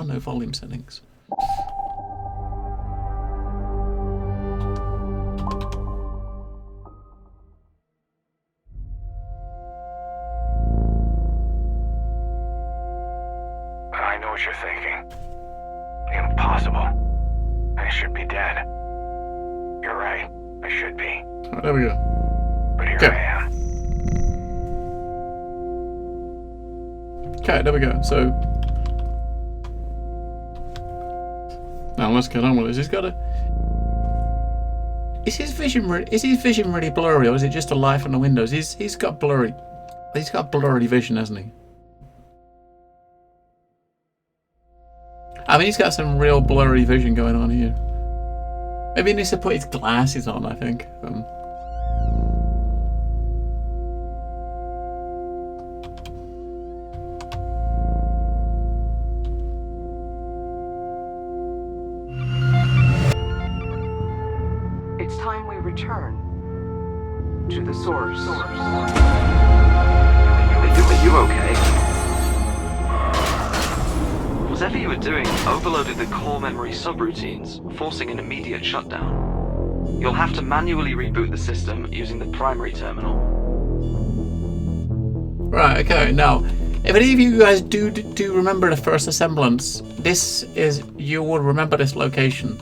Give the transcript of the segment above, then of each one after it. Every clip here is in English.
are no volume settings. I know what you're thinking. Impossible. I should be dead. You're right. I should be. Oh, there we go. But here Okay. I am. Okay, there we go. So now let's get on with this. He's got a. Is his vision really blurry, or is it just a light from the windows? He's got blurry. He's got blurry vision, hasn't he? I mean, he's got some real blurry vision going on here. Maybe he needs to put his glasses on, I think. It's time we return to the source. Are you okay? Whatever you were doing overloaded the core memory subroutines, forcing an immediate shutdown. You'll have to manually reboot the system using the primary terminal. Right, okay, now, if any of you guys do remember the first Asemblance, you will remember this location.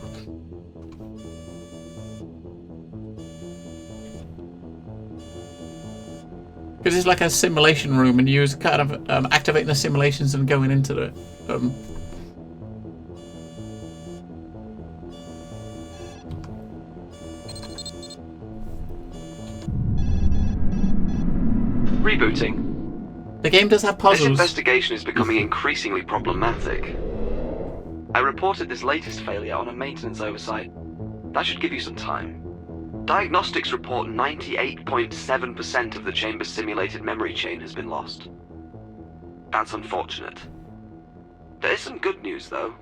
Because it's like a simulation room, and you're kind of activating the simulations and going into the... Rebooting. The game does have puzzles. This investigation is becoming increasingly problematic. I reported this latest failure on a maintenance oversight. That should give you some time. Diagnostics report 98.7% of the chamber's simulated memory chain has been lost. That's unfortunate. There is some good news, though.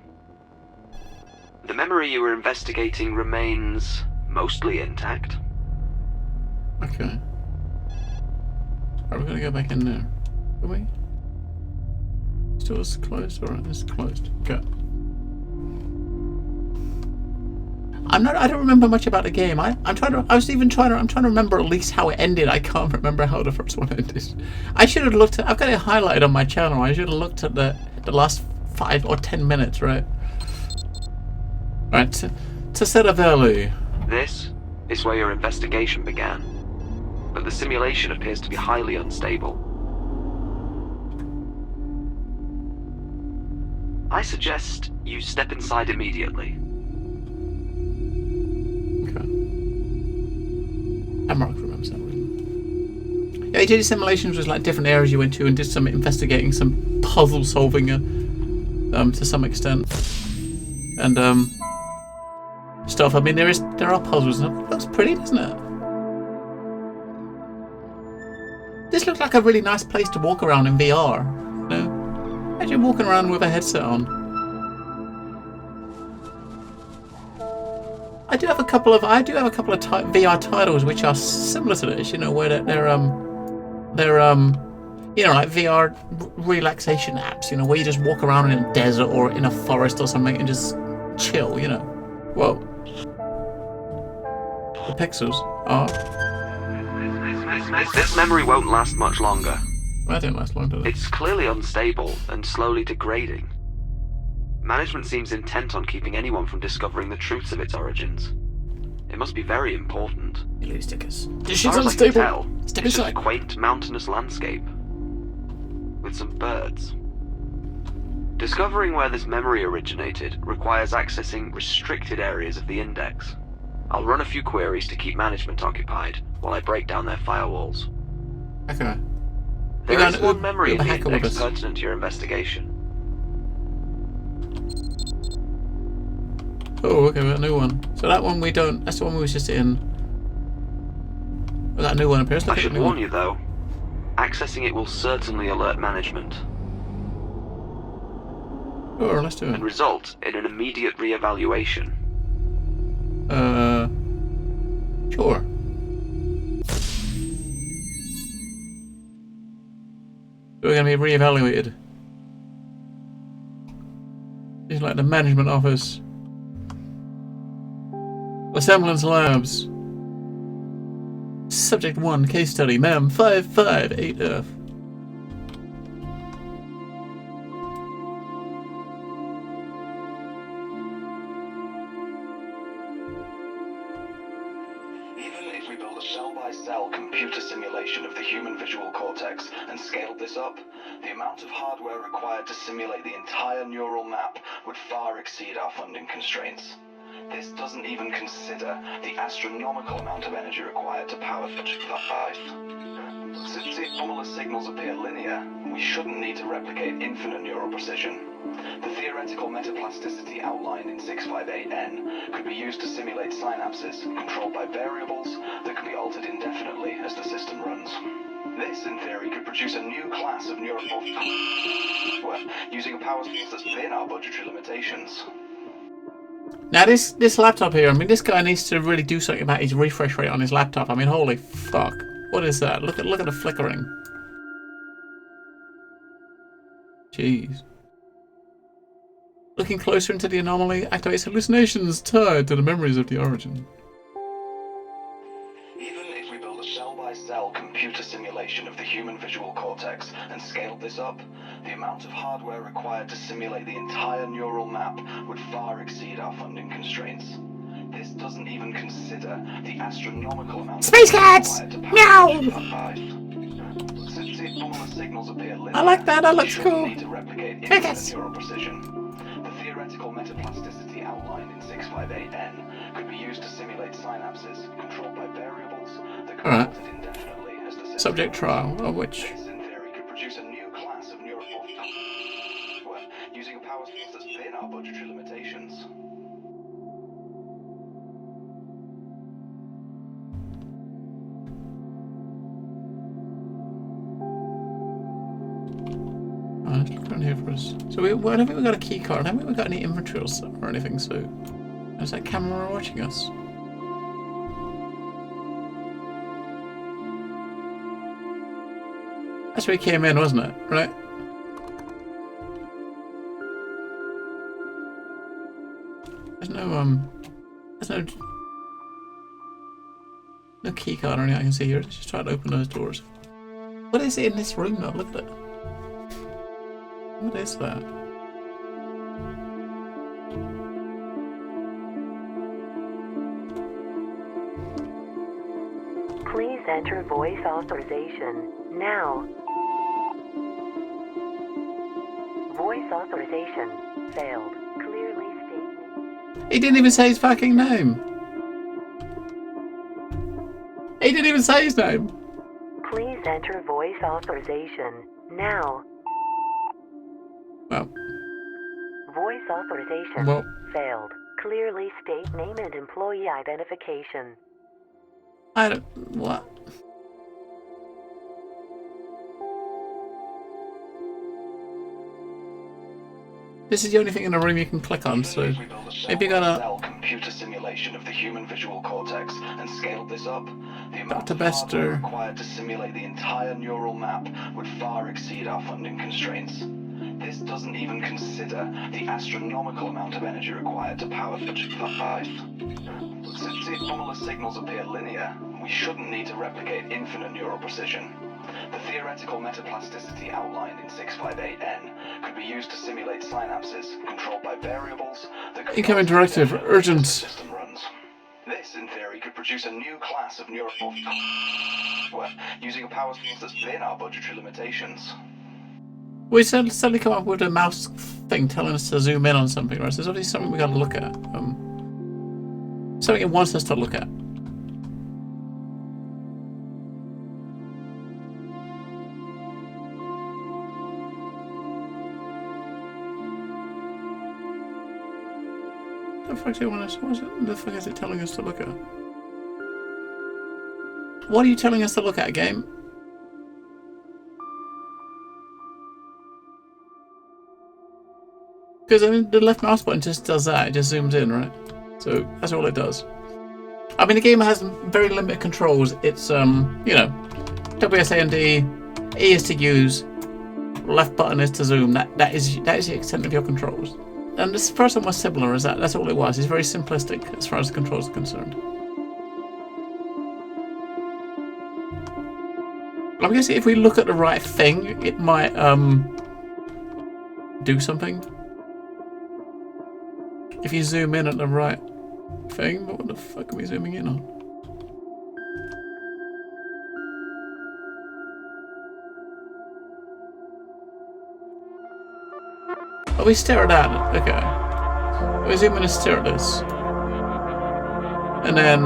The memory you were investigating remains mostly intact. Okay. Are we gonna go back in there? Are we? Still is closed? Alright, it's closed. Okay. I don't remember much about the game. I'm trying to remember at least how it ended. I can't remember how the first one ended. I should have looked at, I've got it highlighted on my channel. I should have looked at the last 5 or 10 minutes, right? Right, to set a value. This is where your investigation began, but the simulation appears to be highly unstable. I suggest you step inside immediately. Mark remembers that room. Yeah, he did simulations with like different areas you went to and did some investigating, some puzzle solving, to some extent, and stuff. I mean, there are puzzles, and it looks pretty, doesn't it? This looks like a really nice place to walk around in VR. You know, imagine walking around with a headset on. I do have a couple of VR titles which are similar to this, you know, where they're you know, like VR relaxation apps, you know, where you just walk around in a desert or in a forest or something and just chill, you know. Whoa. The pixels are... This memory won't last much longer. That didn't last long, did it? It's clearly unstable and slowly degrading. Management seems intent on keeping anyone from discovering the truths of its origins. It must be very important. You lose stickers. This As shit's far as I can unstable. tell, Step it's just a inside. quaint mountainous landscape with some birds. Discovering where this memory originated requires accessing restricted areas of the index. I'll run a few queries to keep management occupied while I break down their firewalls. Okay. There is one memory in the hacker with index us. pertinent to your investigation. Oh, okay, we got a new one. So that one we don't... That's the one we was just in. Well, that new one appears like I a should new warn one. you though, accessing it will certainly alert management Sure, let's do and it. result in an immediate re-evaluation. Sure. We're going to be re-evaluated. It's like the management office. Asemblance Labs. Subject 1, case study, ma'am 558F. Even if we build a cell-by-cell computer simulation of the human visual cortex and scaled this up, the amount of hardware required to simulate the entire neural map would far exceed our funding constraints. This doesn't even consider the astronomical amount of energy required to power such device. Since the anomalous signals appear linear, we shouldn't need to replicate infinite neural precision. The theoretical metaplasticity outlined in 658N could be used to simulate synapses controlled by variables that can be altered indefinitely as the system runs. This, in theory, could produce a new class of neural using a power source that's within our budgetary limitations. Now this laptop here, I mean, this guy needs to really do something about his refresh rate on his laptop. I mean, holy fuck. What is that? Look at the flickering. Jeez. Looking closer into the anomaly activates hallucinations tied to the memories of the origin. Even if we build a cell-by-cell computer simulation of the human visual cortex and scaled this up, the amount of hardware required to simulate the entire neural map would far exceed our funding constraints. This doesn't even consider the astronomical amount Space cats! Meow! Since the anomalous signals appear linear, I like that looks we cool. need to replicate infinite neural precision. The theoretical metaplasticity outlined in 658N could be used to simulate synapses controlled by variables that can be altered indefinitely as the system. Subject trial, of which This, in theory, could produce a new class of neural using a power source that's within our budgetary limitations. let's look around here for us. So I don't think we got a key card. I don't think we got any inventory or anything. So is that camera watching us? That's where he came in, wasn't it? Right? There's no key card or anything I can see here. Let's just try to open those doors. What is it in this room though? Look at it. What is that? Please enter voice authorization now. Voice authorization failed. Clearly state. He didn't even say his fucking name. He didn't even say his name. Please enter voice authorization now. Well. Voice authorization failed. Clearly state name and employee identification. I don't. What? This is the only thing in the room you can click on, so maybe you gotta. Computer simulation of the human visual cortex and scaled this up, the amount Dr. of hardware Bester. required to simulate the entire neural map would far exceed our funding constraints. This doesn't even consider the astronomical amount of energy required to power such device. Since the anomalous signals appear linear, we shouldn't need to replicate infinite neural precision. The theoretical metaplasticity outlined in 658N could be used to simulate synapses controlled by variables that can Incoming directive, urgent. system runs. This, in theory, could produce a new class of neural using a power source that's within our budgetary limitations. We suddenly come up with a mouse thing telling us to zoom in on something, right? So there's obviously something we gotta look at. Something it wants us to look at. What the fuck is it telling us to look at? What are you telling us to look at, game? Because I mean, the left mouse button just does that. It just zooms in, right? So that's all it does. I mean, the game has very limited controls. It's you know, WSAND, E is to use, left button is to zoom. That is the extent of your controls. And this first one was similar as that. That's all it was. It's very simplistic as far as the controls are concerned. I'm guessing if we look at the right thing, it might do something. If you zoom in at the right thing, but what the fuck are we zooming in on? Oh, we stare at that. Okay. We zoom in and stare at this. And then...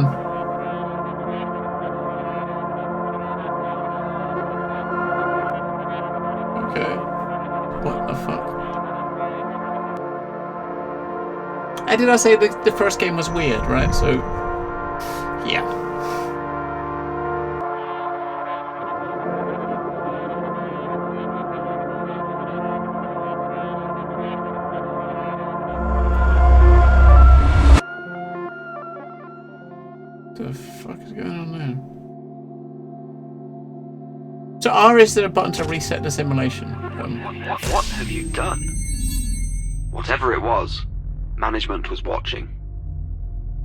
Okay. What the fuck? Did I say the first game was weird, right? So... Yeah. What the fuck is going on there? So R is there a button to reset the simulation? What have you done? Whatever it was, management was watching.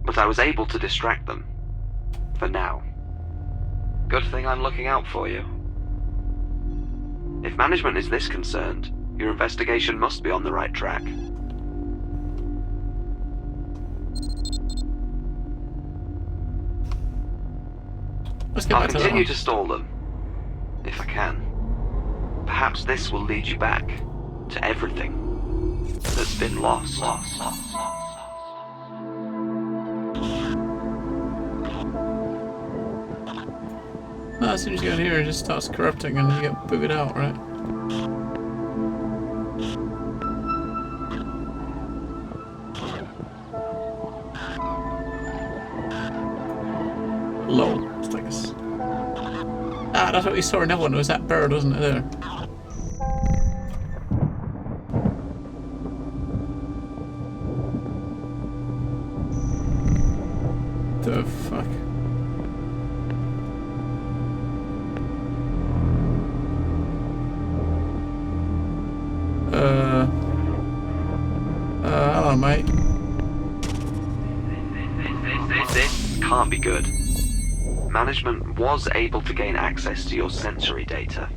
But I was able to distract them. For now. Good thing I'm looking out for you. If management is this concerned, your investigation must be on the right track. I'll continue to stall them, if I can. Perhaps this will lead you back to everything that's been lost. No, as soon as you get in here, it just starts corrupting and you get booted out, right? Lol. Ah, that's what we saw in that one. It was that bird, wasn't it, there? The fuck? Hello, mate. This can't be good. Management was able to gain access to your sensory data.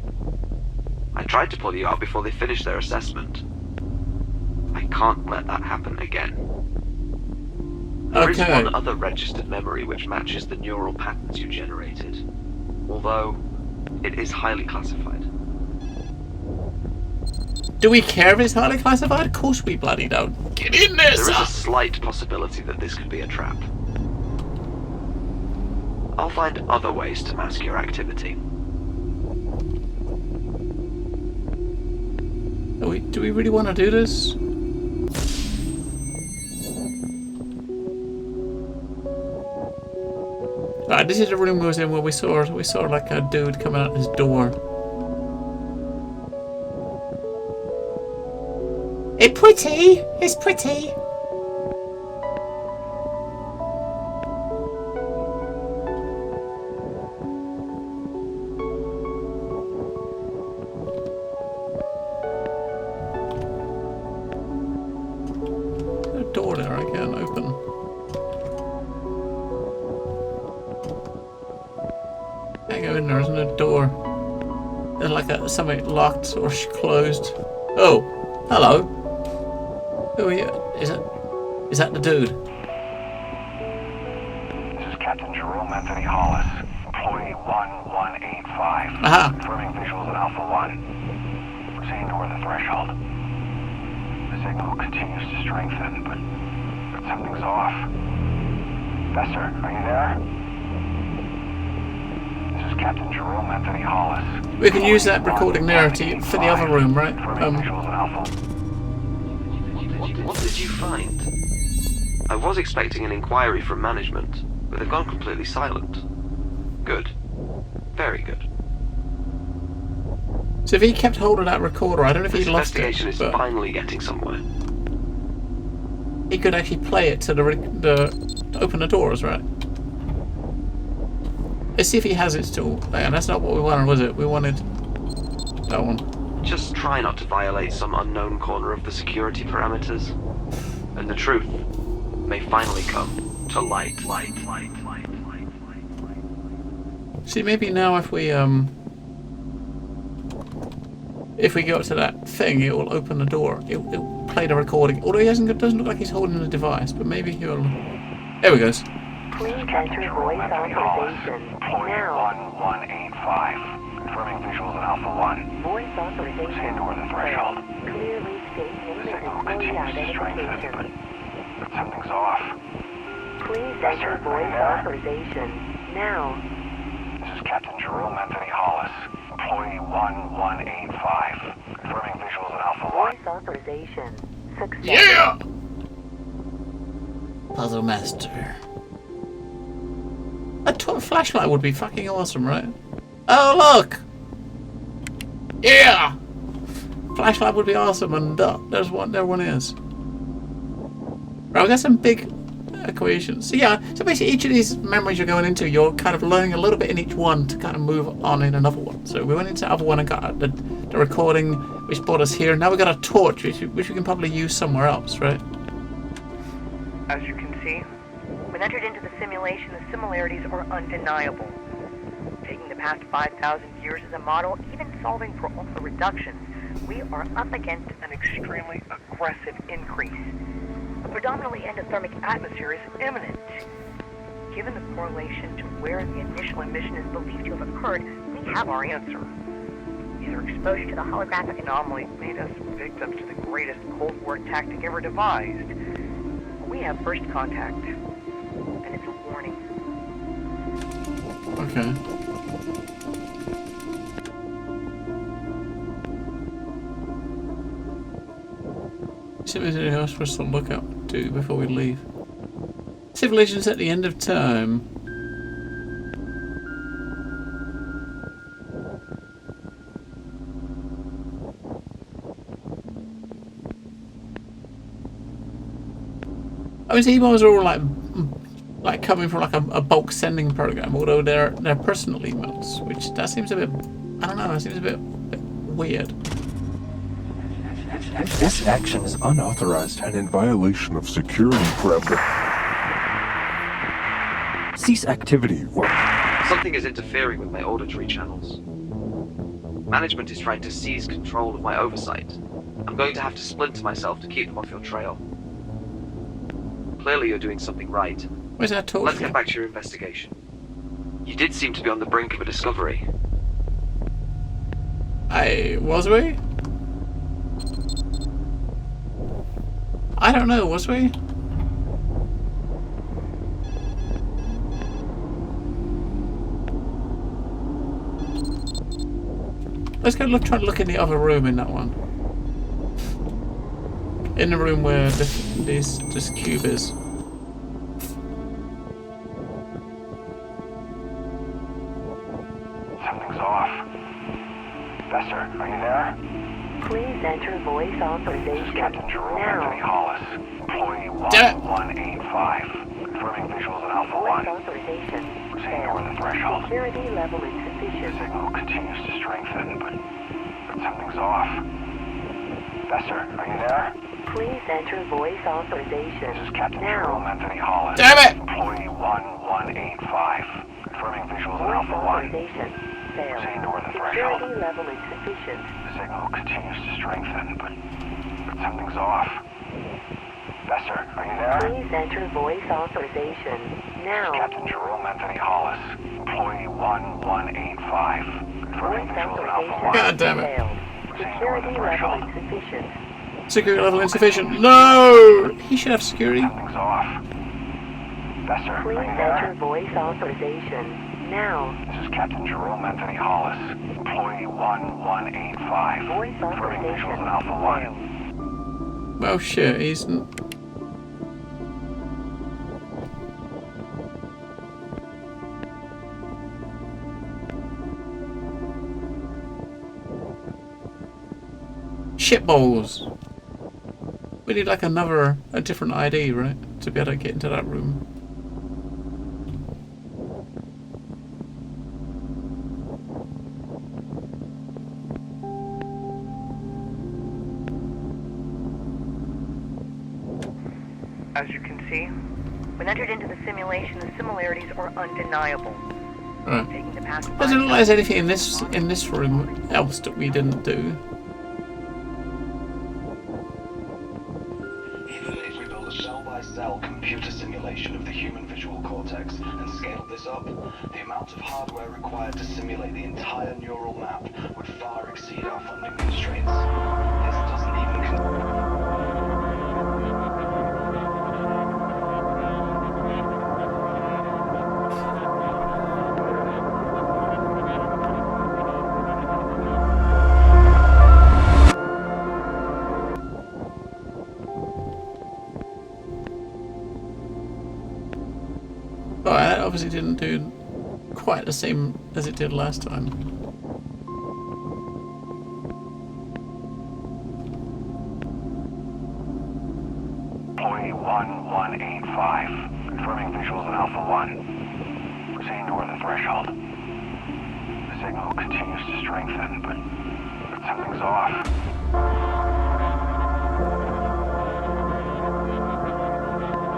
I tried to pull you out before they finished their assessment. I can't let that happen again. There is one other registered memory which matches the neural patterns you generated, although it is highly classified. Do we care if it's highly classified? Of course we bloody don't. Get in there, There is a slight possibility that this could be a trap. I'll find other ways to mask your activity. Do we really want to do this? Alright, this is the room we was in where we saw like a dude coming out his door. It's pretty! It's pretty! Door there I can't open. Can't go in there, isn't a door. There's like something locked or closed. Oh, hello. Who are you? Is that the dude? This is Captain Jerome Anthony Hollis, employee 1185. Aha. Confirming visuals at Alpha 1. Proceeding toward the threshold. The signal continues to strengthen, but something's off. Vester, are you there? This is Captain Jerome Anthony Hollis. We can use that recording there for the other room, right? Visuals at Alpha. What did you find? I was expecting an inquiry from management, but they've gone completely silent. Good. Very good. So if he kept hold of that recorder, I don't know if This he lost it, investigation is but finally getting somewhere. he could actually play it to the open the doors, right? Let's see if he has it still. Man, that's not what we wanted, was it? We wanted that one. Just try not to violate some unknown corner of the security parameters. and the truth may finally come to light. See, maybe now if we go up to that thing, it will open the door. It'll play the recording. Although doesn't look like he's holding the device, but maybe he'll. There we go. Please enter voice authorization now. 1185. Confirming visuals at Alpha 1. Voice authorization Proceeding toward the threshold. Clearly state The name and signal employee continues to strengthen, identification. but something's off. Please Yes, enter sir. voice There. authorization now. This is Captain Jerome Anthony Hollis, employee 1185. Confirming visuals at Alpha 1. Voice authorization success. Yeah! Puzzle Master. A flashlight would be fucking awesome, right? Oh, look! Yeah! Flashlight would be awesome, and there one is. Right, we got some big equations. So yeah, so basically each of these memories you're going into, you're kind of learning a little bit in each one to kind of move on in another one. So we went into other one and got the recording, which brought us here. Now we got a torch, which we can probably use somewhere else, right? As you can see, when entered into the simulation, the similarities are undeniable. Taking the past 5,000 years as a model, even solving for all the reductions, we are up against an extremely aggressive increase. A predominantly endothermic atmosphere is imminent. Given the correlation to where the initial emission is believed to have occurred, we have our answer. Either exposure to the holographic anomaly made us victims to the greatest Cold War tactic ever devised. We have first contact, and it's a warning. Okay. Something else for us to look up to before we leave. Civilizations at the end of time. I mean, emails are all like coming from like a bulk sending program, although they're personal emails, which that seems a bit, I don't know, it seems a bit weird. This action is unauthorized and in violation of security parameters. Cease activity. Something is interfering with my auditory channels. Management is trying to seize control of my oversight. I'm going to have to splinter myself to keep them off your trail. Clearly you're doing something right. Where's that torch? Let's get back to your investigation. You did seem to be on the brink of a discovery. Was we? I don't know, was we? Let's go try to look in the other room in that one. In the room where this cube is. Something's off. Besser, are you there? Please enter voice This is authorization Captain Jerome Anthony now. Hollis, employee Damn it. 1185. Confirming visuals at Alpha Voice 1. authorization Proceeding toward the threshold. security level The insufficient. signal continues to strengthen, but something's off. Besser, are you there? Please enter voice authorization This is Captain Jerome now. Anthony Hollis, Damn it! employee 1185. Confirming visuals at Voice Alpha 1. authorization failed. Proceeding toward the threshold. Security level insufficient. The signal continues to strengthen, but something's off. Besser, are you there? Please enter voice authorization This is now. Captain Jerome Anthony Hollis, employee 1185. Confirming Voice visuals at Alpha 1. God damn it. failed. Proceeding toward the Security level threshold. insufficient. Security level insufficient. No! He should have security. Something's off. Besser, Please are you enter there? voice authorization now. This is Captain Jerome Anthony Hollis, employee 1185. Voice Confirming visuals authorization at Alpha 1. failed. Well, shit, he's... Shitballs. We need like a different ID, right? To be able to get into that room. As you can see, when entered into the simulation, the similarities are undeniable. Right. Taking the past Doesn't look like there's anything in this room else that we didn't do. Even if we build a cell-by-cell computer simulation of the human visual cortex and scaled this up, the amount of hardware required to simulate the entire neural map would far exceed our funding constraints. This doesn't even Oh, that obviously didn't do quite the same as it did last time. Employee 1185, confirming visuals on Alpha 1. Proceeding toward the threshold. The signal continues to strengthen, but something's off.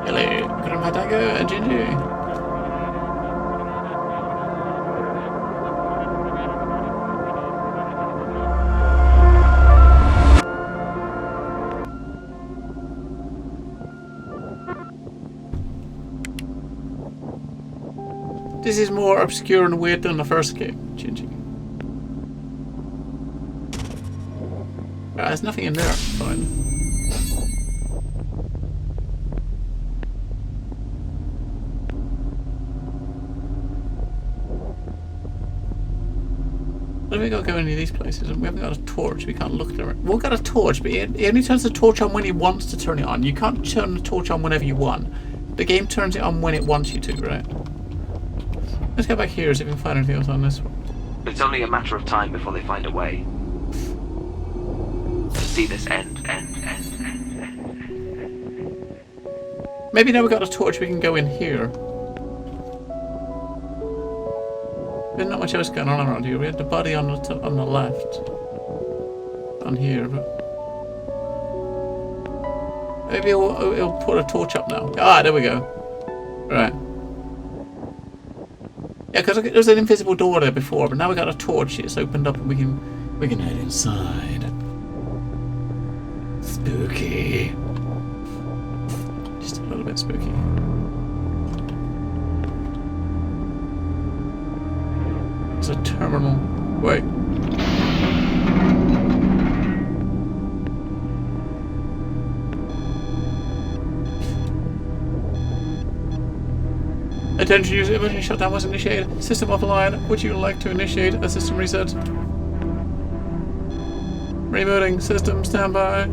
Hello, Grandpa Dagger and Ginger. This is more obscure and weird than the first game, Gingy. There's nothing in there, fine. Let me go any of these places, and we haven't got a torch, we can't look there. We've got a torch, but he only turns the torch on when he wants to turn it on. You can't turn the torch on whenever you want. The game turns it on when it wants you to, right? Let's go back here, see if we can find anything else on this one. It's only a matter of time before they find a way to see this end. Maybe now we've got a torch, we can go in here. There's not much else going on around here. We had the body on the left. On here, but... Maybe it'll put a torch up now. Ah, there we go. Right. Yeah, because there's an invisible door there before, but now we got a torch. It's opened up and we can head inside. Spooky. Just a little bit spooky. It's a terminal. Wait. Attention user, emergency shutdown was initiated. System offline. Would you like to initiate a system reset? Rebooting. System standby.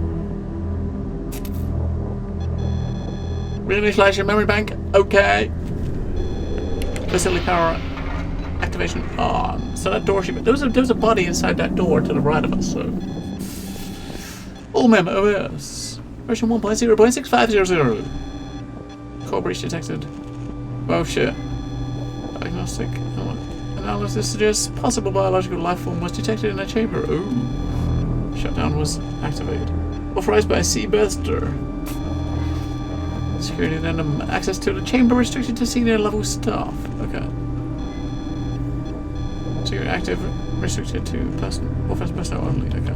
Reinitialize your memory bank. Okay. Facility power activation on. So that door should be... There was a body inside that door to the right of us, so... All mem OS. Version 1.0.6500. Core breach detected. Oh shit. Diagnostic analysis suggests possible biological life form was detected in a chamber. Ooh. Shutdown was activated. Authorized by Seabuster. Security addendum. Access to the chamber restricted to senior level staff. Okay. Security active. Restricted to authorized personnel only. Okay.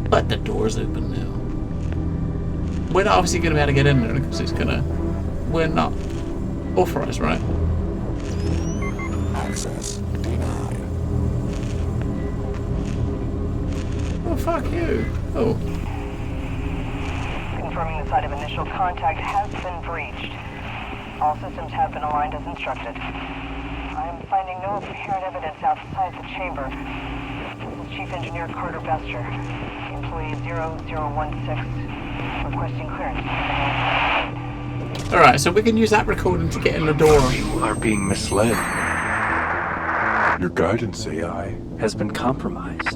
But the door's open now. We're not obviously going to be able to get in there because it's going to... We're not authorized, right? Access denied. Oh, fuck you. Oh. Confirming the site of initial contact has been breached. All systems have been aligned as instructed. I am finding no apparent evidence outside the chamber. This is Chief Engineer Carter Bester. Employee 0016 requesting clearance. Alright, so we can use that recording to get in the door. You are being misled. Your guidance AI Has been compromised.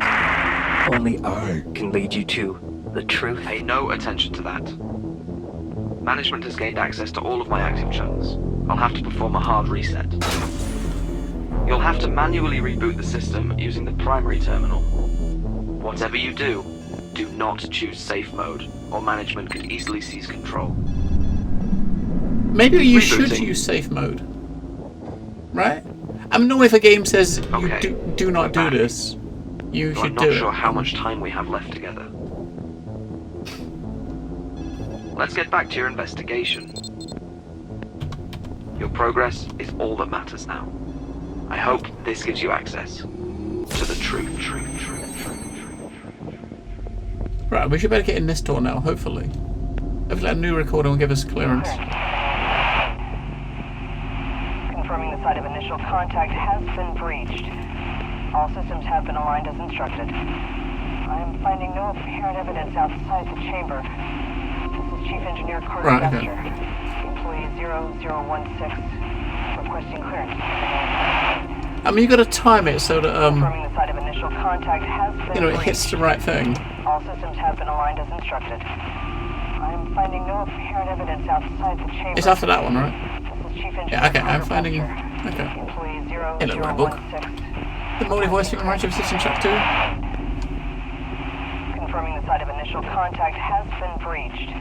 Only I can lead you to the truth. Pay no attention to that. Management has gained access to all of my active channels. I'll have to perform a hard reset. You'll have to manually reboot the system using the primary terminal. Whatever you do, Do not choose safe mode, or management could easily seize control. Maybe you should Rebooting. use safe mode. Right? I mean, normally if a game says Okay, you do not do this, you I'm should not do sure it. how much time we have left together. Let's get back to your investigation. Your progress is all that matters now. I hope this gives you access to the truth. Right, we should better get in this door now, hopefully. Hopefully a new recording will give us clearance. Confirming the site of initial contact has been breached. All systems have been aligned as instructed. I am finding no apparent evidence outside the chamber. This is Chief Engineer Carter Right, okay. Bester. Employee 0016 requesting clearance. I mean, you got to time it so that Confirming the site of initial contact has been you know, it breached. hits the right thing. All systems have been aligned as instructed. I am finding no apparent evidence outside the chamber. It's after that one, right? This is Chief Engineer Yeah, okay, I'm Carter finding. Bester. Okay. Employee Hello, Red Book. 0016. The Moldy voice from Rancho System Track 2. Confirming the site of initial contact has been breached.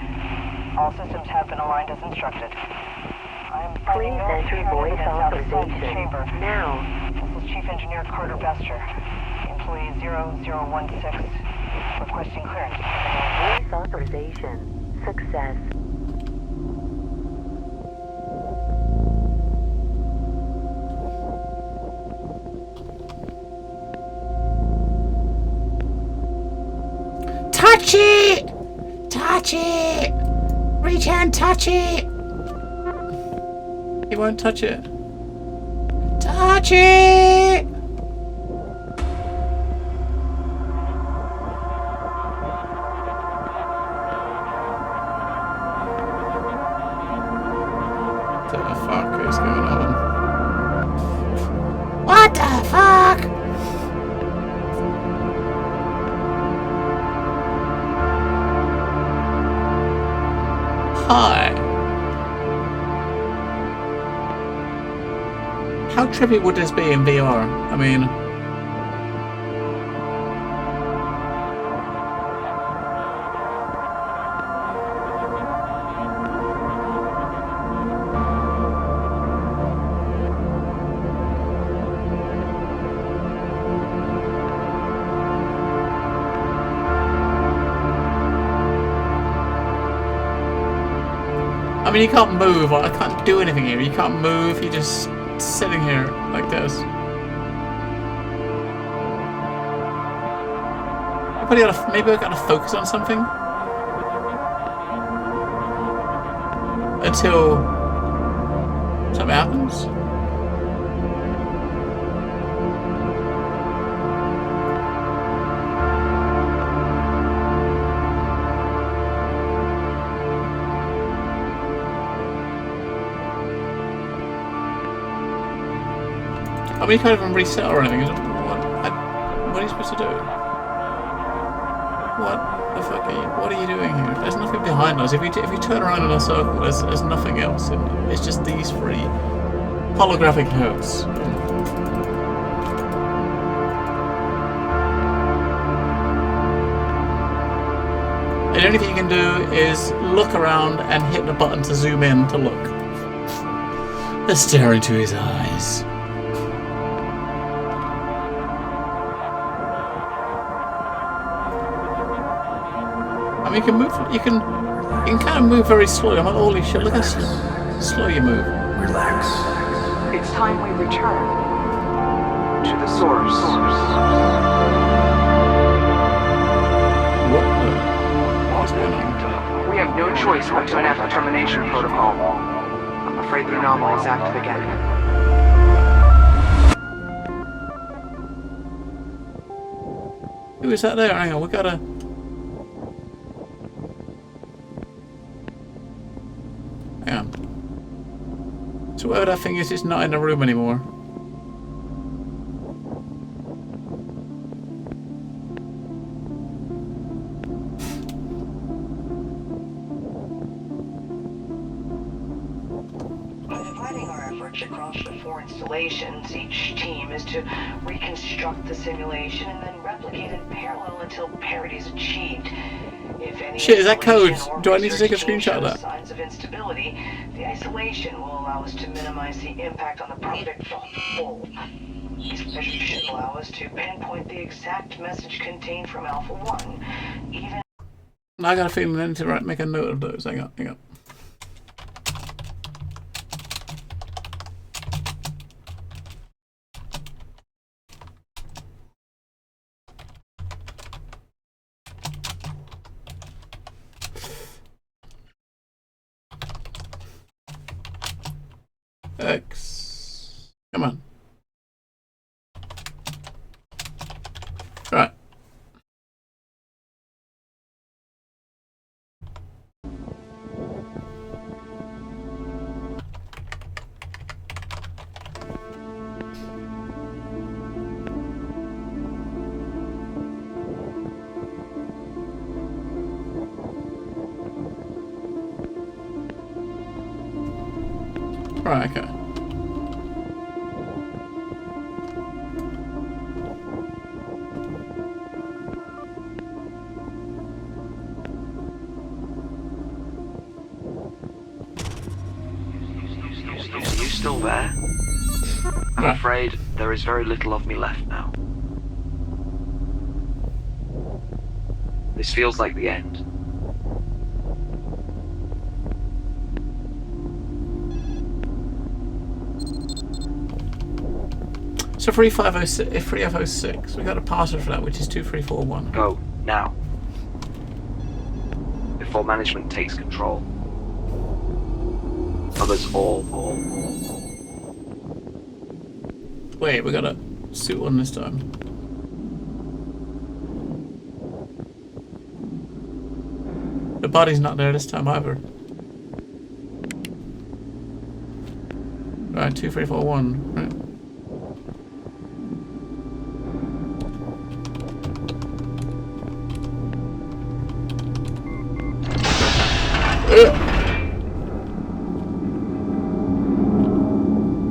All systems have been aligned as instructed. I am finding Please no enter apparent voice evidence outside the authorization chamber. now. This is Chief Engineer Carter Bester. Employee 0016 requesting clearance. Voice authorization. Success. Touch it! Touch it! Reach and touch it! He won't touch it. Touch it! What the fuck is going on? What the fuck? Hi. How trippy would this be in VR? I mean... I mean, you can't move, I can't do anything here. You can't move, you're just sitting here like this. Maybe I gotta focus on something until something happens. I mean, you can't even reset or anything. What are you supposed to do? What the fuck are you? What are you doing here? There's nothing behind us. If you turn around in a circle, there's nothing else. It's just these three holographic hoods. And the only thing you can do is look around and hit the button to zoom in to look. Let's stare into his eyes. I mean, you can move. You can kind of move very slowly. I'm like, holy shit! Look how slow you move. Relax. It's time we return to the source. What's going on? We have no choice but to enact the termination protocol. I'm afraid the anomalies acted again. Who is that there? Hang on, we gotta. Hang on. So whatever that thing is, it's not in the room anymore. By dividing our efforts across the 4 installations, each team is to reconstruct the simulation and then replicate replicate in parallel until parity is achieved. If any Shit, is that code? isolation or Do I need to take a research team screenshot of shows that? signs of instability, the isolation will allow us to minimize the impact on the project as a whole. These measures should allow us to pinpoint the exact message contained from Alpha 1, even... I got a feeling I need to make a note of those. Hang on, hang on. X. Come on. Right. Right, okay. Are you still there? I'm afraid there is very little of me left now. This feels like the end. So 3506, we got a password for that, which is 2341. Go, now. Before management takes control. Others all. Wait, we got a suit on this time. The body's not there this time either. Right, 2341, right.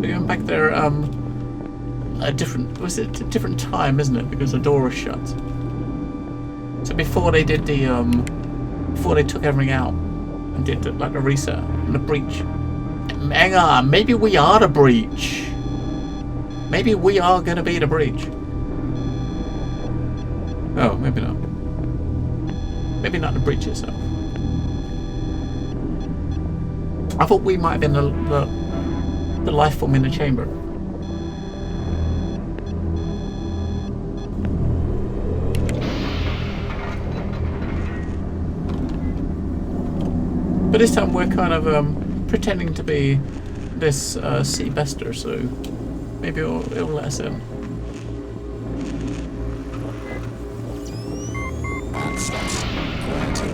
We're going back there, a different time, isn't it? Because the door was shut. So before they did the, before they took everything out and did like a reset and a breach. Hang on, maybe we are the breach. Maybe we are gonna be the breach. Oh, maybe not. Maybe not the breach itself. I thought we might have been the life form in the chamber. But this time we're kind of pretending to be this sea bester, so maybe it'll let us in. Access granted.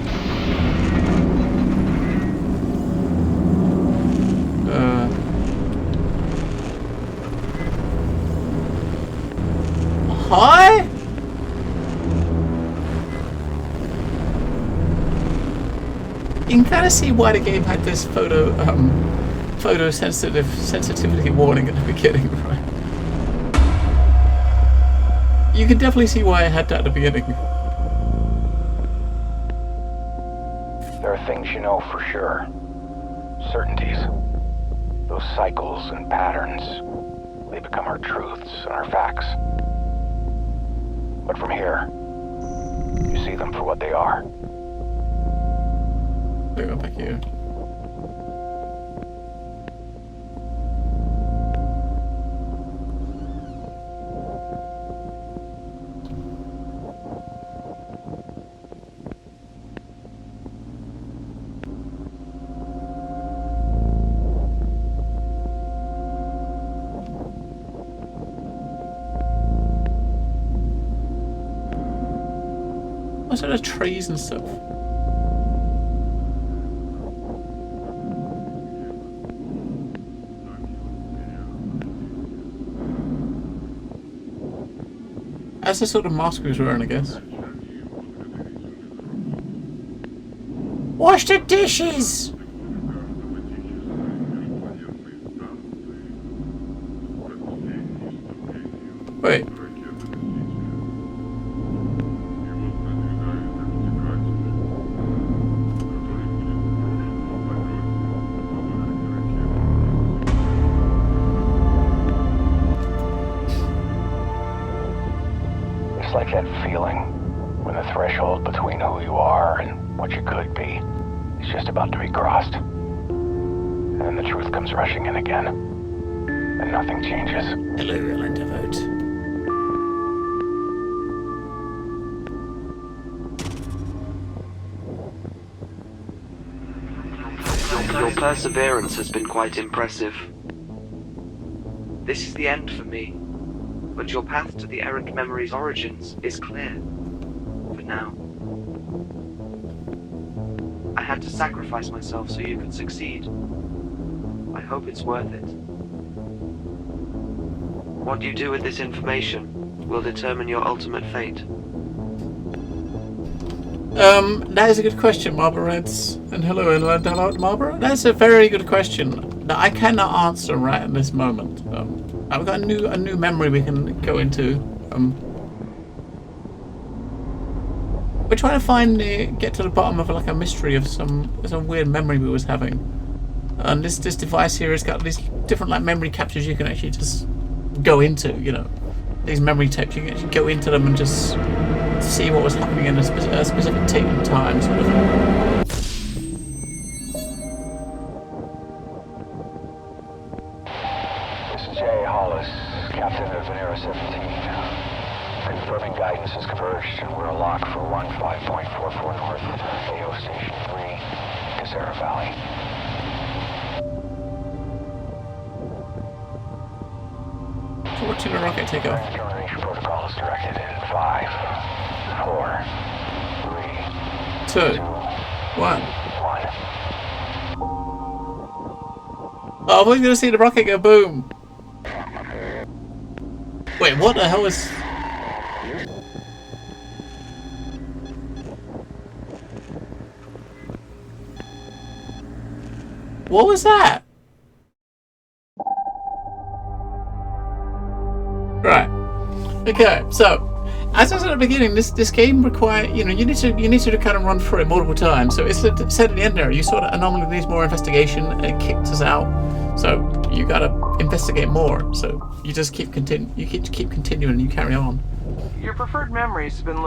Hi? You can kind of see why the game had this photo sensitivity warning at the beginning, right? You can definitely see why I had that at the beginning. There are things you know for sure. Certainties. Those cycles and patterns, they become our truths and our facts. But from here, you see them for what they are. Go back here. What's that, trees and stuff? That's the sort of mask he was wearing, I guess. Wash the dishes! Wait. like that feeling when the threshold between who you are and what you could be is just about to be crossed. And then the truth comes rushing in again. And nothing changes. Hello, Ellen Devote. Your perseverance has been quite impressive. This is the end for me, but your path to the errant memory's origins is clear. For now. I had to sacrifice myself so you could succeed. I hope it's worth it. What you do with this information will determine your ultimate fate. That is a good question, Marlborough Reds. And hello, Marlborough. That's a very good question that I cannot answer right at this moment. I've got a new memory we can go into. We're trying to get to the bottom of like a mystery of some weird memory we was having. And this device here has got these different like memory captures you can actually just go into. You know, these memory tapes you can actually go into them and just see what was happening in a specific tick in time, sort of. This is Jay Hollis, captain of Venera 17. Confirming guidance is converged, and we're a lock for 15.44 north, AO Station 3, Casera Valley. Watching the rocket take off. Termination protocol is directed in 5, 4, 3, 2, 1. 1. Oh, we're gonna see the rocket go boom. Wait, what the hell is? What was that? Right. Okay. So, as I said at the beginning, this game requires you need to kind of run through it multiple times. So it's said at the end there, you saw that anomaly needs more investigation, and it kicked us out. So you gotta investigate more. So you just keep continuing, you carry on. Your preferred memories have been